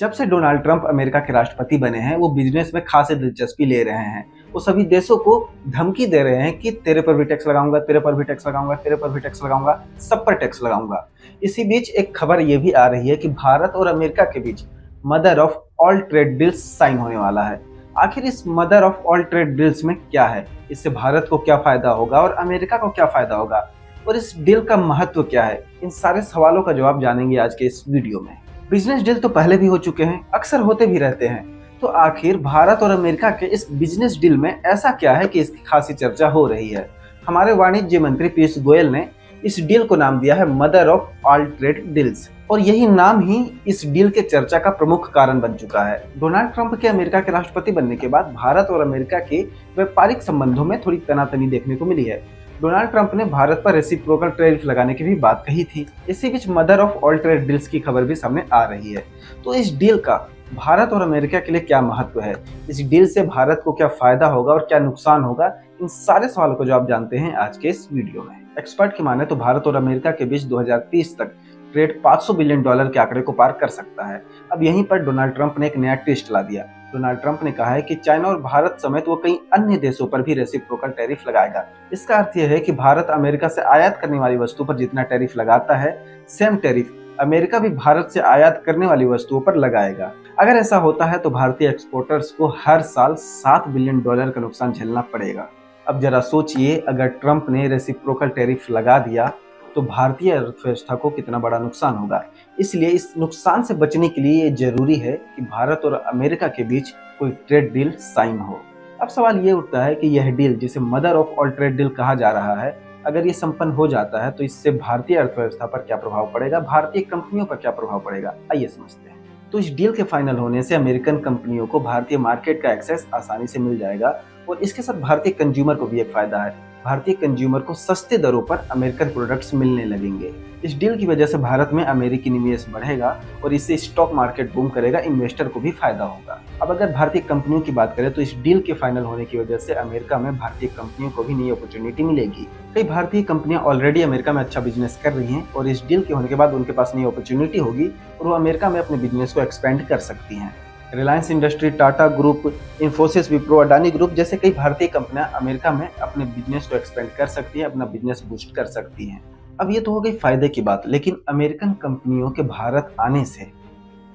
जब से Donald Trump America के राष्ट्रपति बने हैं, वो बिजनेस में खासी दिलचस्पी ले रहे हैं। वो सभी देशों को धमकी दे रहे हैं कि तेरे पर भी टैक्स लगाऊंगा, तेरे पर भी टैक्स लगाऊंगा, तेरे पर भी टैक्स लगाऊंगा, सब पर टैक्स लगाऊंगा। इसी बीच एक खबर ये भी आ रही है कि भारत और अमेरिका के बीच mother of all trade deals sign होने वाला है। आखिर इस mother of all trade deals में क्या है, इससे भारत को क्या फायदा होगा और अमेरिका को क्या फायदा होगा, और इस डील का महत्व क्या है, इन सारे सवालों का जवाब जानेंगे आज के इस वीडियो में। बिजनेस डील तो पहले भी हो चुके हैं, अक्सर होते भी रहते हैं, तो आखिर भारत और अमेरिका के इस बिजनेस डील में ऐसा क्या है कि इसकी खासी चर्चा हो रही है। हमारे वाणिज्य मंत्री पीयूष गोयल ने इस डील को नाम दिया है mother of all trade deals, और यही नाम ही इस डील के चर्चा का प्रमुख कारण बन चुका है। डोनाल्ड ट्रंप के अमेरिका के राष्ट्रपति बनने के बाद भारत और अमेरिका के व्यापारिक संबंधों में थोड़ी तनातनी देखने को मिली है। डोनाल्ड ट्रंप ने भारत पर रेसिप्रोकल टैरिफ लगाने की भी बात कही थी। इसी बीच mother of all trade deals की खबर भी सामने आ रही है। तो इस डील का भारत और अमेरिका के लिए क्या महत्व है, इस डील से भारत को क्या फायदा होगा और क्या नुकसान होगा, इन सारे सवालों को जवाब जानते हैं आज के इस वीडियो में। एक्सपर्ट की माने तो भारत और अमेरिका के बीच 2030 तक ट्रेड $500 बिलियन के आंकड़े को पार कर सकता है। अब यहीं पर डोनाल्ड ट्रंप ने एक नया ट्विस्ट ला दिया। डोनाल्ड ट्रंप ने कहा है कि चाइना और भारत समेत वो कई अन्य देशों पर भी रेसिप्रोकल टैरिफ लगाएगा। इसका अर्थ यह है कि भारत अमेरिका से आयात करने वाली वस्तु पर जितना टैरिफ लगाता है, सेम टैरिफ अमेरिका भी भारत से आयात करने वाली वस्तुओं पर लगाएगा। अगर ऐसा होता है तो भारतीय एक्सपोर्टर्स को हर साल $7 बिलियन का नुकसान झेलना पड़ेगा। अब जरा सोचिए, अगर ट्रंप ने रेसिप्रोकल टैरिफ लगा दिया तो भारतीय अर्थव्यवस्था को कितना बड़ा नुकसान होगा। इसलिए इस नुकसान से बचने के लिए ये जरूरी है कि भारत और अमेरिका के बीच कोई ट्रेड डील साइन हो। अब सवाल ये उठता है कि यह डील, जिसे mother of all trade deal कहा जा रहा है, अगर ये संपन्न हो जाता है तो इससे भारतीय अर्थव्यवस्था पर क्या प्रभाव पड़ेगा, भारतीय कंपनियों पर क्या प्रभाव पड़ेगा, आइए समझते हैं। तो इस डील के फाइनल होने से अमेरिकन कंपनियों को भारतीय मार्केट का एक्सेस आसानी से मिल जाएगा, और इसके साथ भारतीय कंज्यूमर को भी एक फायदा है। भारतीय कंज्यूमर को सस्ते दरों पर अमेरिकन प्रोडक्ट्स मिलने लगेंगे। इस डील की वजह से भारत में अमेरिकी निवेश बढ़ेगा और इससे स्टॉक मार्केट बूम करेगा, इन्वेस्टर को भी फायदा होगा। अब अगर भारतीय कंपनियों की बात करें तो इस डील के फाइनल होने की वजह से अमेरिका में भारतीय कंपनियों को भी नई अपॉर्चुनिटी मिलेगी। कई भारतीय कंपनियां ऑलरेडी अमेरिका में अच्छा बिजनेस कर रही हैं, और इस डील के होने के बाद उनके पास नई अपॉर्चुनिटी होगी और वो अमेरिका में अपने बिजनेस को एक्सपेंड कर सकती हैं। Reliance industry, Tata group, Infosys, Wipro, Adani group जैसे कई भारतीय कंपनियां अमेरिका में अपने बिजनेस को एक्सपेंड कर सकती हैं, अपना बिजनेस बूस्ट कर सकती हैं। अब ये तो हो गई फायदे की बात, लेकिन अमेरिकन कंपनियों के भारत आने से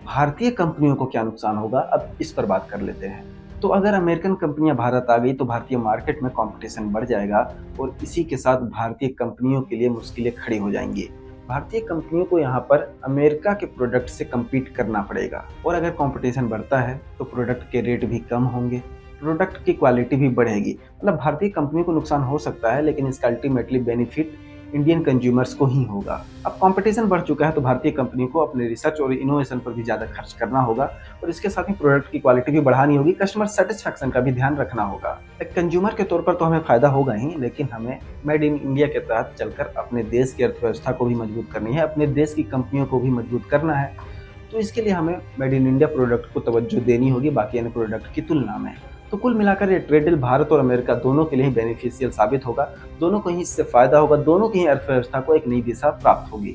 भारतीय कंपनियों को क्या नुकसान होगा, अब इस पर बात कर लेते हैं। तो अगर अमेरिकन कंपनियां भारत आ गई तो भारतीय मार्केट में कंपटीशन बढ़ जाएगा, और इसी के साथ भारतीय कंपनियों के लिए मुश्किलें खड़ी हो जाएंगी। भारतीय कंपनियों को यहाँ पर अमेरिका के प्रोडक्ट से कम्पीट करना पड़ेगा, और अगर कंपटीशन बढ़ता है तो प्रोडक्ट के रेट भी कम होंगे, प्रोडक्ट की क्वालिटी भी बढ़ेगी। मतलब भारतीय कंपनियों को नुकसान हो सकता है, लेकिन इसका अल्टीमेटली बेनिफिट इंडियन कंज्यूमर्स को ही होगा। अब कंपटीशन बढ़ चुका है तो भारतीय कंपनियों को अपने रिसर्च और इनोवेशन पर भी ज़्यादा खर्च करना होगा, और इसके साथ ही प्रोडक्ट की क्वालिटी भी बढ़ानी होगी, कस्टमर सेटिस्फैक्शन का भी ध्यान रखना होगा। एक कंज्यूमर के तौर पर तो हमें फायदा होगा ही, लेकिन हमें मेड इन इंडिया के तहत चलकर अपने देश की अर्थव्यवस्था को भी मजबूत करनी है, अपने देश की कंपनियों को भी मजबूत करना है। तो इसके लिए हमें मेड इन इंडिया प्रोडक्ट को तवज्जो देनी होगी बाकी अन्य प्रोडक्ट की तुलना में। तो कुल मिलाकर ये ट्रेड डील भारत और अमेरिका दोनों के लिए बेनिफिशियल साबित होगा, दोनों को ही इससे फायदा होगा, दोनों की ही अर्थव्यवस्था को एक नई दिशा प्राप्त होगी।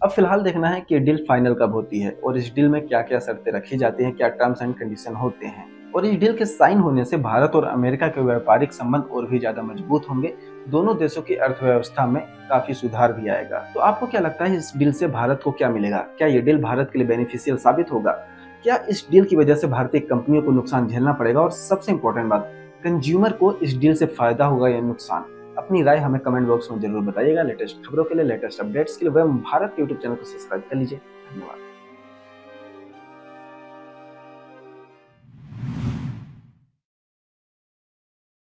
अब फिलहाल देखना है कि डील फाइनल कब होती है, और इस डील में क्या क्या शर्तें रखी जाती हैं, क्या टर्म्स एंड कंडीशन होते हैं। और इस डील के साइन होने से भारत और अमेरिका के व्यापारिक संबंध और भी ज्यादा मजबूत होंगे, दोनों देशों की अर्थव्यवस्था में काफी सुधार भी आएगा। तो आपको क्या लगता है, इस डील से भारत को क्या मिलेगा, क्या ये डील भारत के लिए बेनिफिशियल साबित होगा, क्या इस डील की वजह से भारतीय कंपनियों को नुकसान झेलना पड़ेगा, और सबसे इंपॉर्टेंट बात, कंज्यूमर को इस डील से फायदा होगा या नुकसान? अपनी राय हमें कमेंट बॉक्स में जरूर बताइएगा। लेटेस्ट खबरों के लिए, लेटेस्ट अपडेट्स के लिए वह भारत यूट्यूब चैनल को सब्सक्राइब कर लीजिए। धन्यवाद।